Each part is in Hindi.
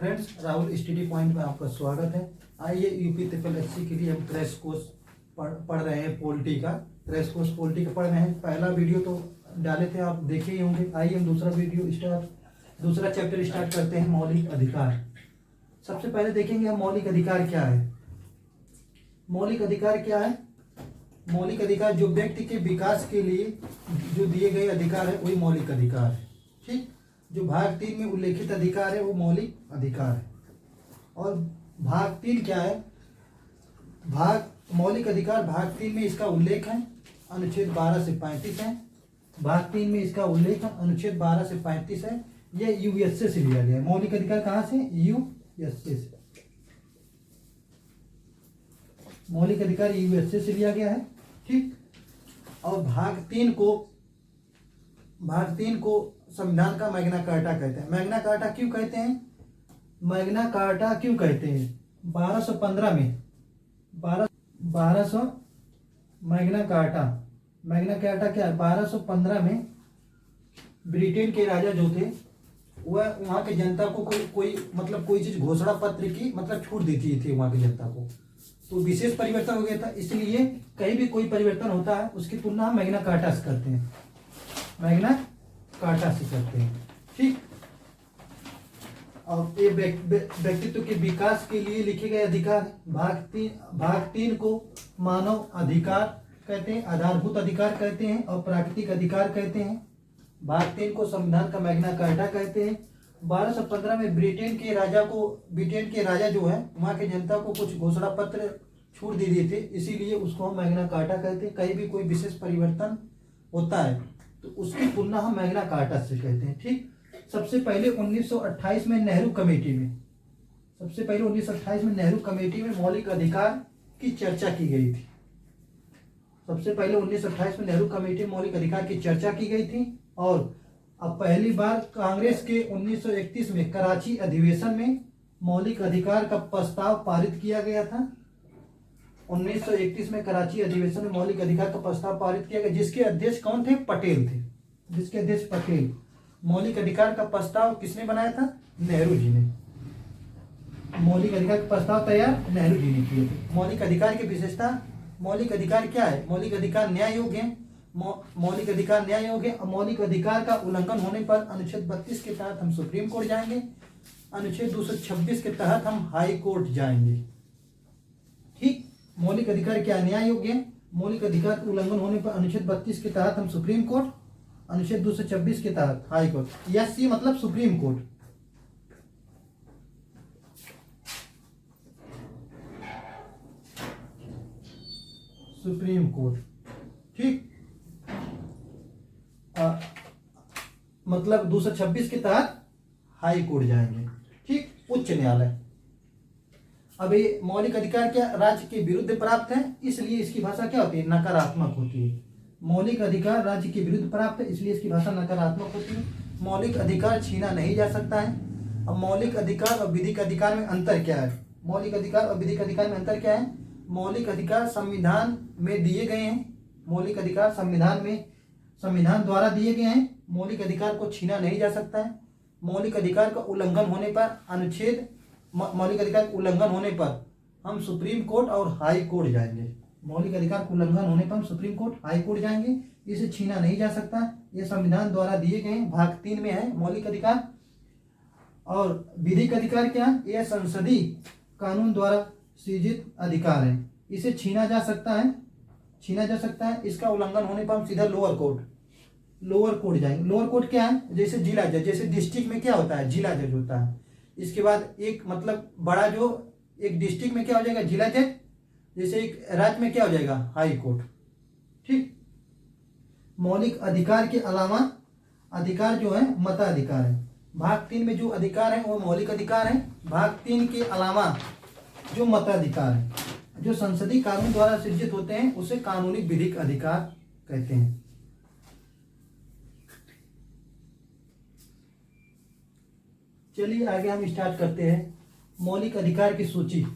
फ्रेंड्स, राहुल स्टडी पॉइंट में आपका स्वागत है। आइए यूपी ट्रिपल एससी के लिए हम क्रैश कोर्स पढ़ रहे हैं। पॉलिटी का क्रैश कोर्स पॉलिटी का पढ़ रहे हैं। पहला वीडियो तो डाले थे, आप देखे ही होंगे। आइए हम दूसरा चैप्टर स्टार्ट करते हैं, मौलिक अधिकार। सबसे पहले देखेंगे हम मौलिक अधिकार क्या है। मौलिक अधिकार क्या है? मौलिक अधिकार जो व्यक्ति के विकास के लिए जो दिए गए अधिकार है वही मौलिक अधिकार है। ठीक, जो भाग 3 में उल्लेखित अधिकार है वो मौलिक अधिकार है। और भाग 3 क्या है? मौलिक अधिकार भाग 3 में इसका उल्लेख है, अनुच्छेद 12 से 35 है। भाग 3 में इसका उल्लेख है, अनुच्छेद 12 से 35 है। ये यूएसए से लिया गया है। मौलिक अधिकार कहाँ से? यूएसए से। मौलिक अधिकार यूएसए से लिया गया है। ठीक, और भाग 3 को संविधान का मैग्ना कार्टा कहते हैं। मैग्ना कार्टा क्यों कहते हैं? मैग्ना कार्टा क्यों कहते हैं? 1215 में 1200 मैग्ना कार्टा क्या है? 1215 में ब्रिटेन के राजा जो थे वह वहाँ की जनता को कोई चीज घोषणा पत्र की छूट देती थी वहाँ की जनता को। तो विशेष परिवर्तन हो गया था, इसलिए कहीं भी कोई परिवर्तन होता है उसकी तुलना हम मैग्ना कार्टा से करते हैं। मैग्ना कार्टा से करते हैं। ठीक, और ये व्यक्तित्व के विकास के लिए लिखे गए अधिकार। भाग 3 को मानव अधिकार कहते हैं, आधारभूत अधिकार कहते हैं और प्राकृतिक अधिकार कहते हैं। भाग 3 को संविधान का मैग्ना कार्टा कहते हैं। 1215 में ब्रिटेन के राजा जो है वहाँ की जनता को कुछ घोषणा पत्र छूट दे दिए थे, इसीलिए उसको हम मैग्ना कार्टा कहते हैं। कहीं भी कोई विशेष परिवर्तन होता है तो उसकी तुलना हम मैग्ना कार्टा से कहते हैं। ठीक, सबसे पहले 1928 में नेहरू कमेटी में मौलिक अधिकार की चर्चा की गई थी। सबसे पहले 1928 में नेहरू कमेटी में मौलिक अधिकार की चर्चा की गई थी। और अब पहली बार कांग्रेस के 1931 में कराची अधिवेशन में मौलिक अधिकार का प्रस्ताव पारित किया गया था। 1931 में कराची अधिवेशन में मौलिक अधिकार का प्रस्ताव पारित किया गया, जिसके अध्यक्ष कौन थे? पटेल थे। पटेल। मौलिक अधिकार का प्रस्ताव किसने बनाया था? नेहरू जी ने। मौलिक अधिकार का प्रस्ताव तैयार नेहरू जी ने किए थे। मौलिक अधिकार की विशेषता, मौलिक अधिकार क्या है? मौलिक अधिकार न्याय योग्य है। मौलिक अधिकार न्याय योग्य है। मौलिक अधिकार का उल्लंघन होने पर अनुच्छेद 32 के तहत हम सुप्रीम कोर्ट जाएंगे, अनुच्छेद 226 के तहत हम हाई कोर्ट जाएंगे। ठीक, मौलिक अधिकार क्या? न्याय योग्य है। मौलिक अधिकार का उल्लंघन होने पर अनुच्छेद 32 के तहत हम सुप्रीम कोर्ट, अनुच्छेद 226 के तहत हाई कोर्ट। यस, मतलब सुप्रीम कोर्ट। Supreme court. ठीक, मतलब 226 के तहत हाई कोर्ट जाएंगे। ठीक, उच्च न्यायालय। अब ये मौलिक अधिकार क्या? राज्य के विरुद्ध प्राप्त है, इसलिए इसकी भाषा क्या होती है? नकारात्मक होती है। मौलिक अधिकार राज्य के विरुद्ध प्राप्त है, इसलिए इसकी भाषा नकारात्मक होती है। मौलिक अधिकार छीना नहीं जा सकता है। अब मौलिक अधिकार और विधिक अधिकार में अंतर क्या है? मौलिक अधिकार और विधिक अधिकार में अंतर क्या है? मौलिक अधिकार संविधान में दिए गए हैं। मौलिक अधिकार संविधान द्वारा दिए गए हैं। मौलिक अधिकार को छीना नहीं जा सकता है। मौलिक अधिकार का उल्लंघन होने पर मौलिक अधिकार का उल्लंघन होने पर हम सुप्रीम कोर्ट और हाई कोर्ट जाएंगे। मौलिक अधिकार का उल्लंघन होने पर हम सुप्रीम कोर्ट, हाई कोर्ट जाएंगे। इसे छीना नहीं जा सकता। ये संविधान द्वारा दिए गए हैं। भाग 3 में है मौलिक अधिकार। और विधिक अधिकार क्या है? यह संसदीय कानून द्वारा सृजित अधिकार है। इसे छीना जा सकता है। इसका उल्लंघन होने पर हम सीधा लोअर कोर्ट जाएंगे। लोअर कोर्ट क्या है? जैसे जिला जज, जैसे डिस्ट्रिक्ट में क्या होता है? जिला जज होता है। इसके बाद एक बड़ा जो एक डिस्ट्रिक्ट में क्या हो जाएगा? जिला जज। जैसे एक राज्य में क्या हो जाएगा? High court. ठीक, मौलिक अधिकार के अलावा अधिकार जो है मताधिकार है। भाग 3 में जो अधिकार है वो मौलिक अधिकार है। भाग 3 के अलावा जो मताधिकार है, जो संसदीय कानून द्वारा सृजित होते हैं, उसे कानूनी विधिक अधिकार कहते हैं। चलिए आगे हम स्टार्ट करते हैं। मौलिक अधिकार की सूची।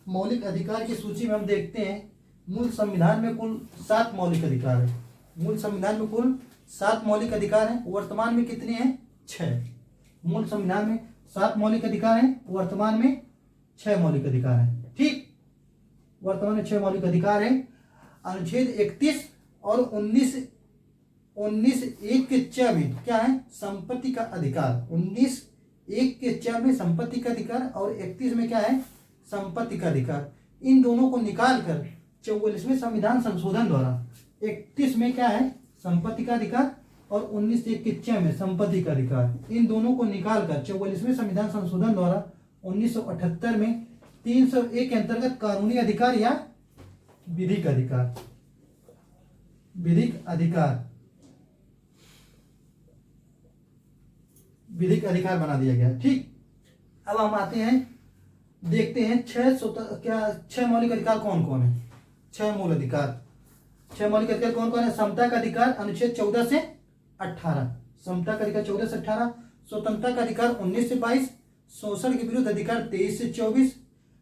मौलिक अधिकार की सूची में हम देखते हैं मूल संविधान में कुल 7 मौलिक अधिकार है। मूल संविधान में कुल 7 मौलिक अधिकार हैं। वर्तमान में कितने हैं? 6। मूल संविधान में 7 मौलिक अधिकार हैं, वर्तमान में 6 मौलिक अधिकार हैं। ठीक, वर्तमान में 6 मौलिक अधिकार हैं। अनुच्छेद 31 और 19(1)(च) में क्या है? संपत्ति का अधिकार। 19(1)(च) में संपत्ति का अधिकार और 31 में क्या है? संपत्ति का अधिकार। इन दोनों को निकाल कर 44वें संविधान संशोधन द्वारा 31 में क्या है? संपत्ति का अधिकार और 19(1)(च) में संपत्ति का अधिकार। इन दोनों को निकाल कर 44वें संविधान संशोधन द्वारा 1978 में 301 के अंतर्गत कानूनी अधिकार या विधिक अधिकार, विधिक अधिकार, विधिक अधिकार बना दिया गया। ठीक, अब हम आते हैं, देखते हैं 6 मौलिक अधिकार कौन कौन है। 6 मूल अधिकार, 6 मौलिक अधिकार कौन कौन है? समता का अधिकार अनुच्छेद 14 से 18, समता का अधिकार 14 से 18, स्वतंत्रता का अधिकार 19 से 22, शोषण के विरुद्ध अधिकार 23 से 24,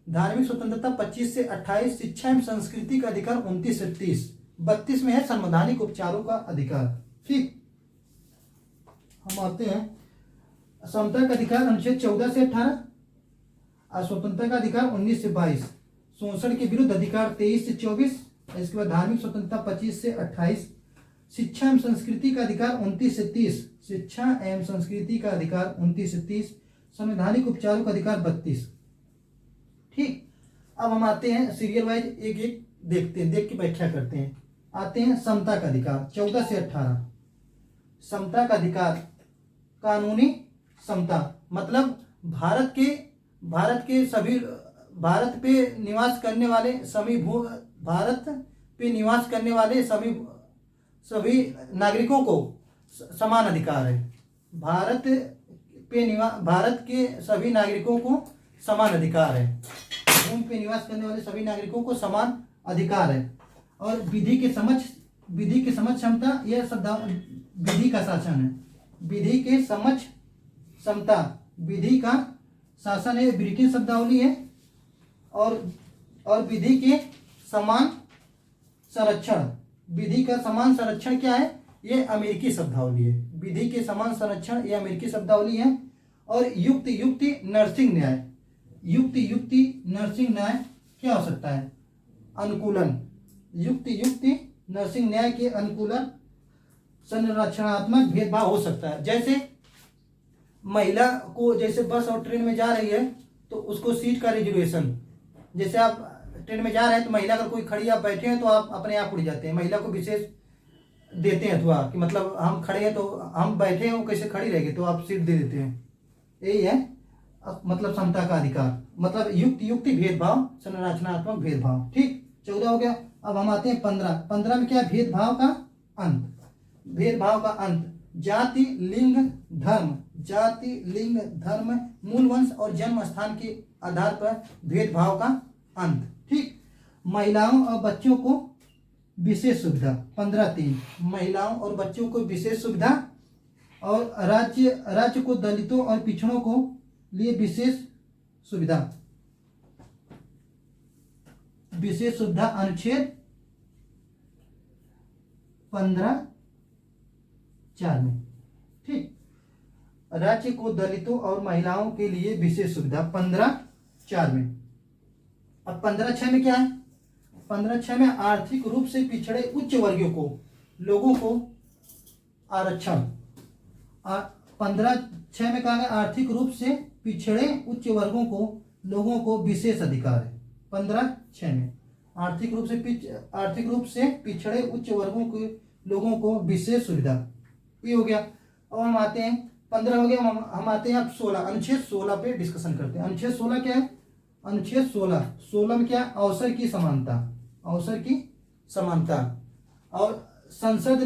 धार्मिक स्वतंत्रता 25 से 28, शिक्षा एवं संस्कृति का अधिकार 29 से 30, 32 में है संवैधानिक उपचारों का अधिकार। ठीक, हम आते हैं समता का अधिकार अनुच्छेद 14 से 18, और स्वतंत्रता का अधिकार 19 से 22, शोषण के विरुद्ध अधिकार 23 से 24, इसके बाद धार्मिक स्वतंत्रता 25 से 28, शिक्षा एवं संस्कृति का अधिकार 29 से 30, शिक्षा एवं संस्कृति का अधिकार 29 से 30, संवैधानिक उपचारों का अधिकार 32। ठीक, अब हम आते हैं सीरियल वाइज एक एक देखते हैं, देख के व्याख्या करते हैं। आते हैं समता का अधिकार 14 से 18। समता का अधिकार, कानूनी समता मतलब भारत के सभी, भारत पे निवास करने वाले सभी भारत पे निवास करने वाले सभी नागरिकों को समान अधिकार है। भारत के सभी नागरिकों को समान अधिकार है। भूमि पे निवास करने वाले सभी नागरिकों को समान अधिकार है। और विधि के समक्ष क्षमता, यह शब्द विधि का शासन है। विधि के समक्ष समता, विधि का शासन है, ब्रिटिश शब्दावली है। और विधि के समान संरक्षण, विधि का समान संरक्षण क्या है? ये अमेरिकी शब्दावली है। विधि के समान संरक्षण ये अमेरिकी शब्दावली है। और युक्ति नर्सिंग न्याय, युक्ति नर्सिंग न्याय क्या हो सकता है? अनुकूलन, युक्ति नर्सिंग न्याय के अनुकूलन, संरचनात्मक भेदभाव हो सकता है। जैसे महिला को, जैसे बस और ट्रेन में जा रही है तो उसको सीट का रिजर्वेशन, जैसे आप ट्रेन में जा रहे हैं तो महिला अगर कोई खड़ी आप बैठे हैं तो आप अपने आप उड़ जाते हैं, महिला को विशेष देते हैं अथवा कि मतलब हम खड़े हैं तो हम बैठे हैं, वो कैसे खड़ी रहेगी तो आप सीट दे देते हैं। यही है मतलब समता का अधिकार, मतलब युक्ति भेदभाव, संरचनात्मक भेदभाव। ठीक, 14 हो गया। अब हम आते हैं 15 में क्या? भेदभाव का अंत, भेदभाव का अंत, जाति लिंग धर्म, मूल वंश और जन्म स्थान के आधार पर भेदभाव का अंत। ठीक, महिलाओं और बच्चों को विशेष सुविधा, 15(3), महिलाओं और बच्चों को विशेष सुविधा। और राज्य को दलितों और पिछड़ों को लिए विशेष सुविधा, अनुच्छेद 15(4) में। ठीक, राज्य को दलितों और महिलाओं के लिए विशेष सुविधा 15(4) में। अब 15(6) में क्या है? 15(6) में आर्थिक रूप से पिछड़े उच्च वर्गीय लोगों को आरक्षण। 15(6) में कहा गया आर्थिक रूप से पिछड़े उच्च वर्गों लोगों को विशेष अधिकार है। 15(6) में आर्थिक रूप से पिछड़े उच्च वर्गों के लोगों को विशेष सुविधा, ये हो गया। अब हम आते हैं 15 हो गया, हम आते हैं अब 16, अनुच्छेद 16 पे डिस्कशन करते हैं। अनुच्छेद 16 क्या है? अनुच्छेद 16 में क्या? अवसर की समानता और संसद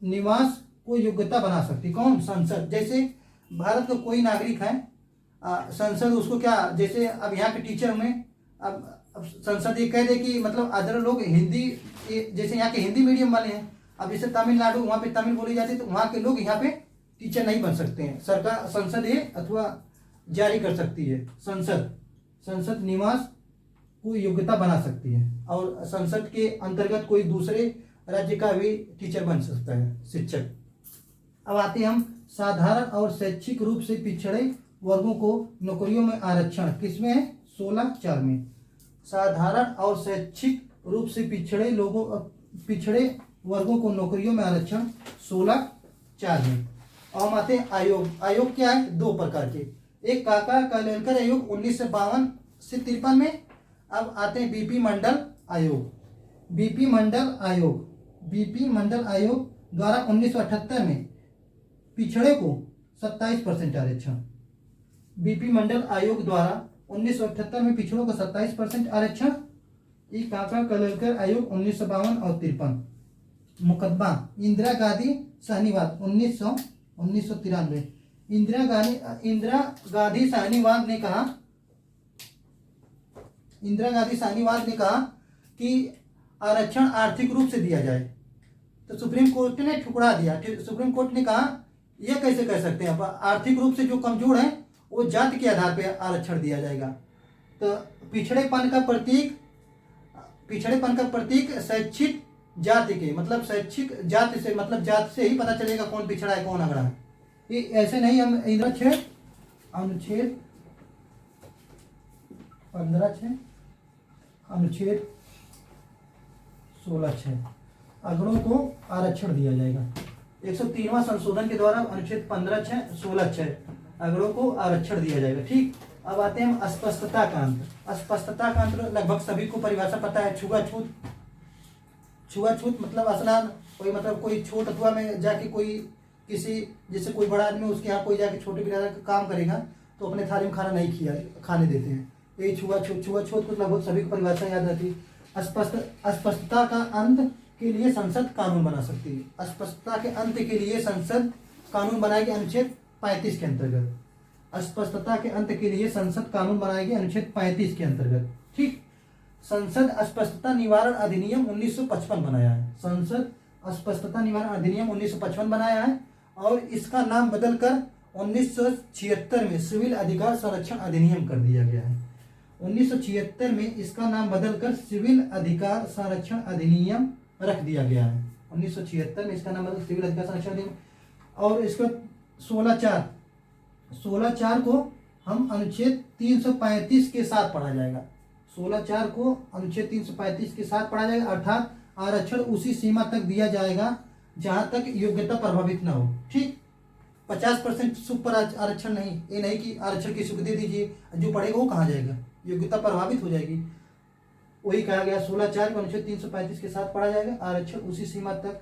निवास को योग्यता बना सकती। कौन? संसद। जैसे भारत का कोई नागरिक है, संसद उसको क्या, जैसे अब यहाँ के टीचर में अब संसद ये कह दे कि मतलब अदर लोग हिंदी, जैसे यहाँ के हिंदी मीडियम वाले हैं, अब जैसे तमिलनाडु वहाँ पे तमिल बोली जाती है तो वहाँ के लोग यहाँ पे टीचर नहीं बन सकते हैं। सरकार, संसद ये अथवा जारी कर सकती है, संसद निवास को योग्यता बना सकती है। और संसद के अंतर्गत कोई दूसरे राज्य का भी टीचर बन सकता है, शिक्षक। अब आते हैं हम साधारण और शैक्षिक रूप से पिछड़े वर्गों को नौकरियों में आरक्षण किसमें है? 16(4) में। साधारण और शैक्षिक रूप से पिछड़े वर्गों को नौकरियों में आरक्षण 16(4) में। और हम आते हैं आयोग। आयोग क्या है? 2 प्रकार के। एक काका कालेलकर आयोग 1952 से 53 में। अब आते हैं बीपी मंडल आयोग। बीपी मंडल आयोग द्वारा 1978 में पिछड़े को 27% आरक्षण। बीपी मंडल आयोग द्वारा 1978 में पिछड़ों को 27% आरक्षण। ई काका कलेलकर आयोग 1952 और 53। मुकदमा इंदिरा गांधी साहनीवाद 1993। इंदिरा गांधी साहनीवाद ने कहा कि आरक्षण आर्थिक रूप से दिया जाए, तो सुप्रीम कोर्ट ने ठुकरा दिया। सुप्रीम कोर्ट ने कहा यह कैसे कह सकते हैं, आर्थिक रूप से जो कमजोर है वो जाति के आधार पर आरक्षण दिया जाएगा। तो पिछड़ेपन का प्रतीक शैक्षिक जाति के मतलब शैक्षिक जाति से मतलब जाति से ही पता चलेगा कौन पिछड़ा है कौन अगड़ा है। ये ऐसे नहीं हम अनुच्छेद 15(6) अनुच्छेद 16(6) अगड़ों को आरक्षण दिया जाएगा। 103वां संशोधन के द्वारा अनुच्छेद 15(6) 16(6) अगड़ों को आरक्षण दिया जाएगा। ठीक, अब आते हैं हम अस्पष्टता का अंत। अस्पष्टता का अंत लगभग सभी को परिभाषा पता है। छुआछूत मतलब असलान कोई छोट अथवा में जाके कोई किसी जैसे कोई बड़ा आदमी उसके यहाँ कोई जाके छोटे बिरादर का काम करेगा तो अपने थाली में खाना नहीं खाने देते हैं। यही छुआछूत को लगभग सभी को परिभाषा याद रहती है। अस्पष्टता का अंत के लिए संसद कानून बना सकती है। अस्पष्टता के अंत के लिए संसद कानून बनाएगी अनुच्छेद 35 के अंतर्गत। अस्पष्टता के अंत के लिए संसद कानून बनाएगी अनुच्छेद 35 के अंतर्गत। ठीक, संसद अस्पष्टता निवारण अधिनियम 1955 बनाया है। संसद अस्पष्टता निवारण अधिनियम 1955 बनाया है और इसका नाम बदलकर 1976 में सिविल अधिकार संरक्षण अधिनियम कर दिया गया है। 1976 में इसका नाम बदलकर सिविल अधिकार संरक्षण अधिनियम रख दिया गया है। 1976 में इसका नाम बदल सिविल अधिकार संरक्षण अधिनियम। और इसका 16(4) को हम अनुच्छेद 335 के साथ पढ़ा जाएगा। 16(4) को अनुच्छेद 335 के साथ पढ़ा जाएगा, अर्थात आरक्षण उसी सीमा तक दिया जाएगा जहां तक योग्यता प्रभावित न हो। ठीक, 50% सुपर आरक्षण नहीं। ये नहीं कि आरक्षण की स्वीकृति दीजिए, जो पढ़ेगा वो कहाँ जाएगा, योग्यता प्रभावित हो जाएगी। वही कहा गया 16(4) को अनुच्छेद 335 के साथ पढ़ा जाएगा, आरक्षण उसी सीमा तक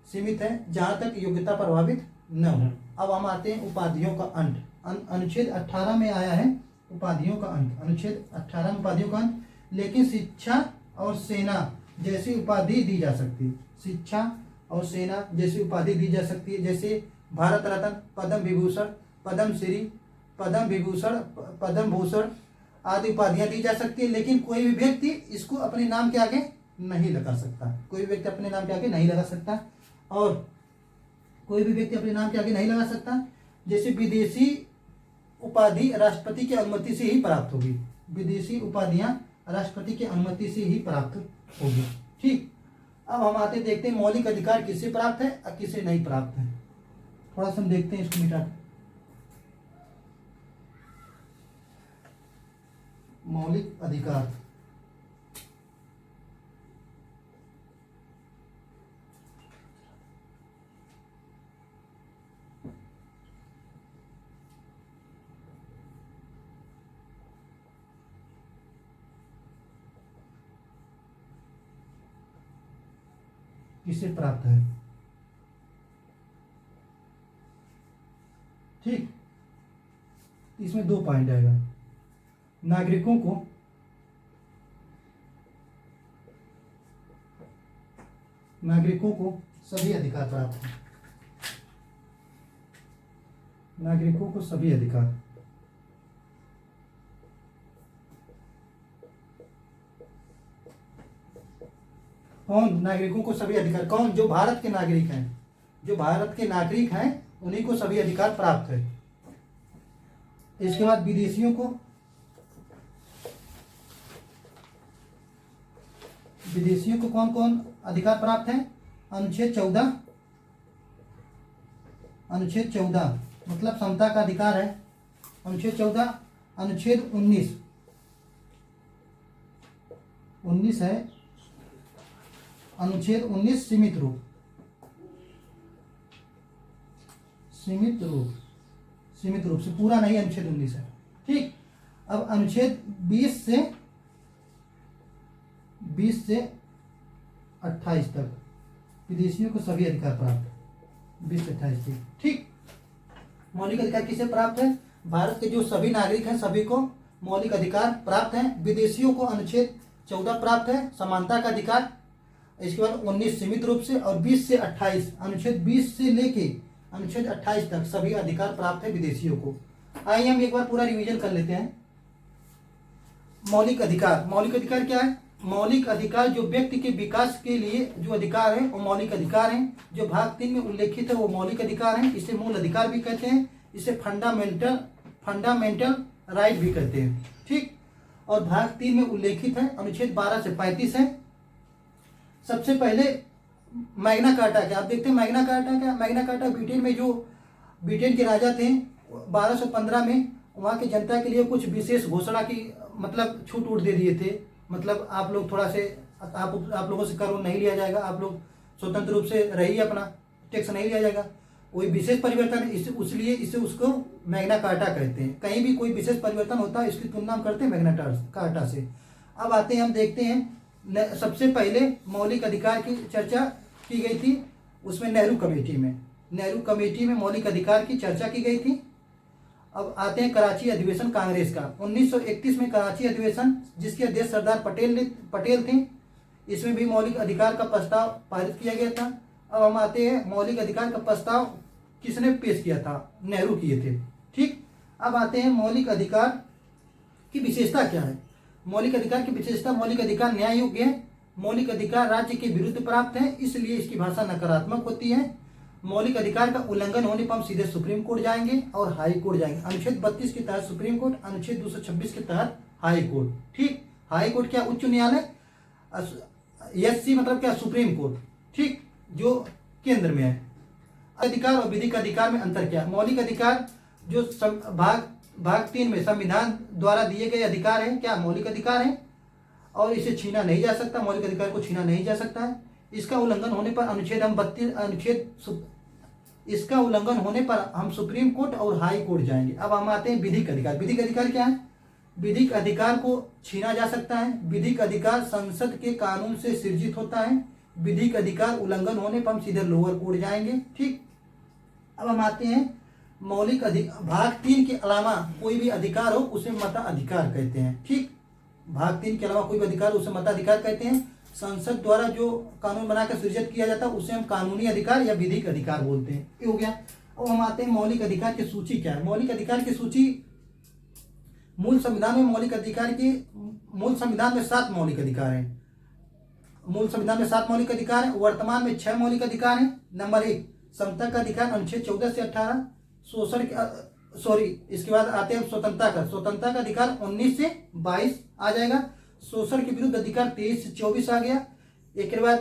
सीमित है जहां तक योग्यता प्रभावित न हो। अब हम आते हैं उपाधियों का अंत। अनुच्छेद 18 में आया है उपाधियों का अंत। अनुच्छेद 18 में उपाधियों का अंत। लेकिन शिक्षा और सेना जैसी उपाधि दी जा सकती है। शिक्षा और सेना जैसी उपाधि दी जा सकती है, जैसे भारत रत्न, पद्म विभूषण, पद्मश्री, पद्म विभूषण, पद्म भूषण आदि उपाधियां दी जा सकती है। लेकिन कोई भी व्यक्ति इसको अपने नाम के आगे नहीं लगा सकता। कोई भी व्यक्ति अपने नाम के आगे नहीं लगा सकता। और कोई भी व्यक्ति अपने नाम के आगे नहीं लगा सकता। जैसे विदेशी उपाधि राष्ट्रपति की अनुमति से ही प्राप्त होगी। विदेशी उपाधियां राष्ट्रपति की अनुमति से ही प्राप्त होगी। ठीक, अब हम आते देखते हैं मौलिक अधिकार किससे प्राप्त है और किससे नहीं प्राप्त है। थोड़ा सा हम देखते हैं इसको मिटा। मौलिक अधिकार किससे प्राप्त है। ठीक, इसमें 2 पॉइंट आएगा। नागरिकों को सभी अधिकार प्राप्त है। नागरिकों को सभी अधिकार। कौन नागरिकों को सभी अधिकार? कौन? जो भारत के नागरिक हैं। जो भारत के नागरिक हैं उन्हीं को सभी अधिकार प्राप्त है। इसके बाद विदेशियों को कौन कौन अधिकार प्राप्त है? अनुच्छेद 14 अनुच्छेद 14 मतलब समता का अधिकार है। अनुच्छेद 14, अनुच्छेद 19 है, अनुच्छेद 19 सीमित रूप, सीमित रूप से, पूरा नहीं, अनुच्छेद 19 है। ठीक, अब अनुच्छेद 20 से 28 तक विदेशियों को सभी अधिकार प्राप्त, 20 से 28 तक। ठीक, मौलिक अधिकार किसे प्राप्त है? भारत के जो सभी नागरिक हैं सभी को मौलिक अधिकार प्राप्त हैं। विदेशियों को अनुच्छेद 14 प्राप्त है, समानता का अधिकार। इसके बाद 19 सीमित रूप से, और 20 से 28, अनुच्छेद 20 से लेके अनुच्छेद 28 तक सभी अधिकार प्राप्त है विदेशियों को। आइए हम एक बार पूरा रिवीजन कर लेते हैं। मौलिक अधिकार, मौलिक अधिकार क्या है? मौलिक अधिकार जो व्यक्ति के विकास के लिए जो अधिकार है वो मौलिक अधिकार हैं। जो भाग 3 में उल्लेखित है वो मौलिक अधिकार हैं। इसे मूल अधिकार भी कहते हैं, इसे फंडामेंटल राइट भी कहते हैं। ठीक, और भाग 3 में उल्लेखित है, अनुच्छेद 12 से 35 है। सबसे पहले मैग्ना कार्टा क्या, आप देखते हैं मैग्ना कार्टा क्या? मैग्ना कार्टा ब्रिटेन में जो ब्रिटेन के राजा थे 1215 में, वहाँ की जनता के लिए कुछ विशेष घोषणा की मतलब छूट उठ दे दिए थे। मतलब आप लोग थोड़ा से आप लोगों से कर नहीं लिया जाएगा, आप लोग स्वतंत्र रूप से रहिए, अपना टैक्स नहीं लिया जाएगा। कोई विशेष परिवर्तन इसलिए इसे उसको मैग्ना कार्टा कहते हैं। कहीं भी कोई विशेष परिवर्तन होता है इसकी तुलना हम करते हैं मैग्ना कार्टा से। अब आते हैं, हम देखते हैं सबसे पहले मौलिक अधिकार की चर्चा की गई थी, उसमें नेहरू कमेटी में मौलिक अधिकार की चर्चा की गई थी। अब आते हैं कराची अधिवेशन कांग्रेस का, 1931 में कराची अधिवेशन, जिसके अध्यक्ष सरदार पटेल थे। इसमें भी मौलिक अधिकार का प्रस्ताव पारित किया गया था। अब हम आते हैं मौलिक अधिकार का प्रस्ताव किसने पेश किया था? नेहरू किए थे। ठीक, अब आते हैं मौलिक अधिकार की विशेषता क्या है? मौलिक अधिकार की विशेषता, मौलिक अधिकार न्याय योग्य है, मौलिक अधिकार राज्य के विरुद्ध प्राप्त है, इसलिए इसकी भाषा नकारात्मक होती है। मौलिक अधिकार का उल्लंघन होने पर हम सीधे सुप्रीम कोर्ट जाएंगे और हाई कोर्ट जाएंगे। अनुच्छेद 32 के तहत सुप्रीम कोर्ट, अनुच्छेद 226 के तहत हाई कोर्ट। ठीक, हाई कोर्ट क्या? उच्च न्यायालय। एससी मतलब क्या? Supreme court. ठीक, जो केंद्र में है। अधिकार और विधिक अधिकार में अंतर क्या है? मौलिक अधिकार जो भाग 3 में संविधान द्वारा दिए गए अधिकार हैं, क्या मौलिक अधिकार हैं, और इसे छीना नहीं जा सकता, मौलिक अधिकार को छीना नहीं जा सकता है। इसका उल्लंघन होने पर इसका उल्लंघन होने पर हम सुप्रीम कोर्ट और हाई कोर्ट जाएंगे। अब हम आते हैं विधिक अधिकार। विधिक अधिकार क्या है? विधिक अधिकार को छीना जा सकता है। विधिक अधिकार संसद के कानून से सृजित होता है। विधिक अधिकार उल्लंघन होने पर हम सीधे लोअर कोर्ट जाएंगे। ठीक, अब हम आते हैं मौलिक अधिकार। भाग 3 के अलावा कोई भी अधिकार हो उसे मताधिकार कहते हैं। ठीक, भाग 3 के अलावा कोई भी अधिकार उसे मताधिकार कहते हैं। संसद द्वारा जो कानून बनाकर सृजित किया जाता है उसे हम कानूनी अधिकार या विधिक अधिकार बोलते हैं। ये हो गया। अब हम आते हैं मौलिक अधिकार की सूची क्या है? मौलिक अधिकार की सूची, मूल संविधान में मूल संविधान में 7 मौलिक अधिकार हैं। मूल संविधान में 7 मौलिक अधिकार हैं। वर्तमान में 6 मौलिक अधिकार हैं। नंबर 1 समता का अधिकार, अनुच्छेद 14 से 18। इसके बाद आते हैं स्वतंत्रता का अधिकार 19 से 22 आ जाएगा। शोषण के विरुद्ध अधिकार 23 से 24 आ गया। एक के बाद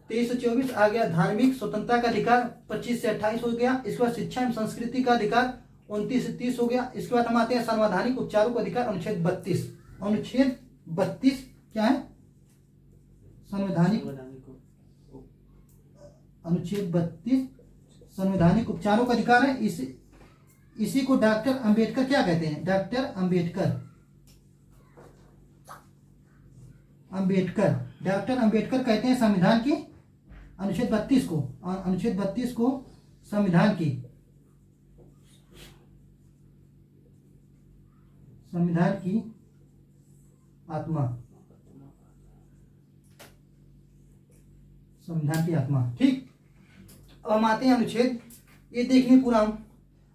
23 से 24 आ गया। धार्मिक स्वतंत्रता का अधिकार 25 से 28 हो गया। इसके बाद शिक्षा एवं संस्कृति का अधिकार 29 से 30 हो गया। इसके बाद हम आते हैं संवैधानिक उपचारों का अधिकार, अनुच्छेद 32। अनुच्छेद 32 क्या है? अनुच्छेद 32 संवैधानिक उपचारों का अधिकार है। इसी को डॉक्टर अंबेडकर क्या कहते हैं? डॉक्टर अंबेडकर कहते हैं संविधान की, अनुच्छेद 32 को संविधान की आत्मा। ठीक, अब हम आते हैं अनुच्छेद, ये देखने पूरा हम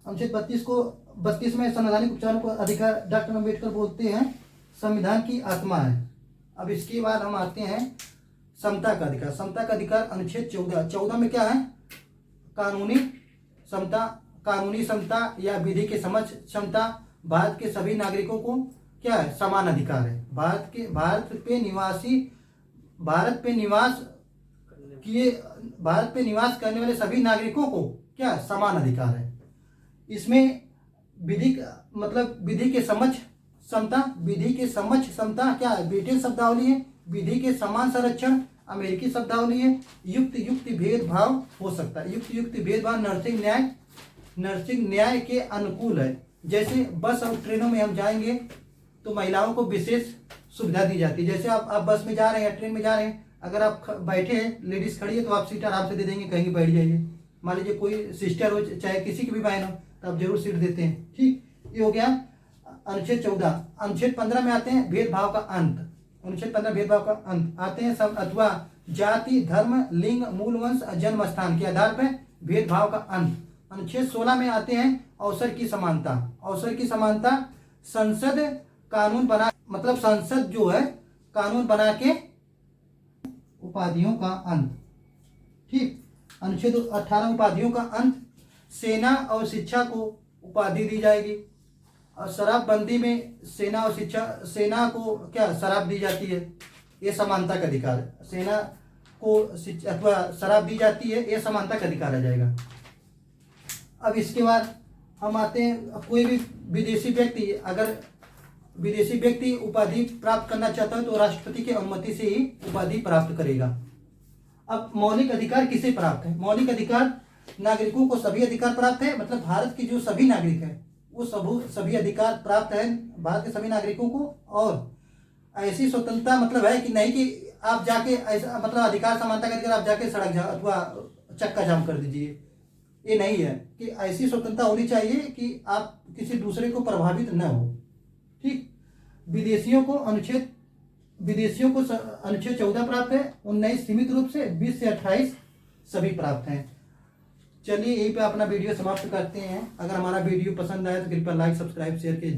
अनुच्छेद 32 में संवैधानिक उपचारों का अधिकार डॉक्टर अंबेडकर बोलते हैं संविधान की आत्मा है। अब इसके बाद हम आते हैं समता का अधिकार, अनुच्छेद 14 में क्या है? कानूनी समता या विधि के समझ क्षमता। भारत के सभी नागरिकों को क्या है? समान अधिकार है। भारत पे निवास करने वाले सभी नागरिकों को क्या समान अधिकार है। इसमें विधि मतलब विधि के समक्ष समता, विधि के समक्ष समता क्या है, ब्रिटिश शब्दावली है। विधि के समान संरक्षण अमेरिकी शब्दावली है। युक्त युक्ति भेदभाव हो सकता है, युक्त युक्ति भेदभाव नर्सिंग न्याय के अनुकूल है। जैसे बस और ट्रेनों में हम जाएंगे तो महिलाओं को विशेष सुविधा दी जाती है। जैसे आप बस में जा रहे हैं, ट्रेन में जा रहे हैं, अगर आप बैठे हैं, लेडीज खड़ी है, तो आप सीट आराम से दे देंगे, कहीं बैठ जाइए। मान लीजिए कोई सिस्टर हो, चाहे किसी की भी बहन हो, तो आप जरूर सीट देते हैं। ठीक, ये हो गया अनुच्छेद 14। अनुच्छेद 15 में आते हैं भेदभाव का अंत। अनुच्छेद 15 भेदभाव का अंत आते हैं सब अथवा जाति, धर्म, लिंग, मूल वंश, जन्म स्थान के आधार पर भेदभाव का अंत। अनुच्छेद 16 में आते हैं अवसर की समानता। अवसर की समानता संसद कानून बना मतलब संसद जो है कानून बना के उपाधियों का अंत। ठीक, अनुच्छेद 18 उपाधियों का अंत। सेना और शिक्षा को उपाधि दी जाएगी। और शराबबंदी में सेना और शिक्षा, सेना को क्या शराब दी जाती है, ये समानता का अधिकार है। सेना को अथवा शराब दी जाती है, ये समानता का अधिकार आ जाएगा। अब इसके बाद हम आते हैं, कोई भी विदेशी व्यक्ति, अगर विदेशी व्यक्ति उपाधि प्राप्त करना चाहता है तो राष्ट्रपति की अनुमति से ही उपाधि प्राप्त करेगा। अब मौलिक अधिकार किसे प्राप्त है? मौलिक अधिकार नागरिकों को सभी अधिकार प्राप्त है, मतलब भारत के जो सभी नागरिक हैं वो सभी अधिकार प्राप्त है भारत के सभी नागरिकों को। और ऐसी स्वतंत्रता मतलब है कि नहीं कि आप जाके ऐसा मतलब अधिकार समानता का अधिकार आप जाके सड़क अथवा चक्का जाम कर दीजिए, ये नहीं है। कि ऐसी स्वतंत्रता होनी चाहिए कि आप किसी दूसरे को प्रभावित न हो। ठीक, विदेशियों को अनुच्छेद 14 प्राप्त है, 19 सीमित रूप से, 20 से 28 सभी प्राप्त हैं। चलिए यहीं पे अपना वीडियो समाप्त करते हैं। अगर हमारा वीडियो पसंद आए तो कृपया लाइक, सब्सक्राइब, शेयर कीजिए।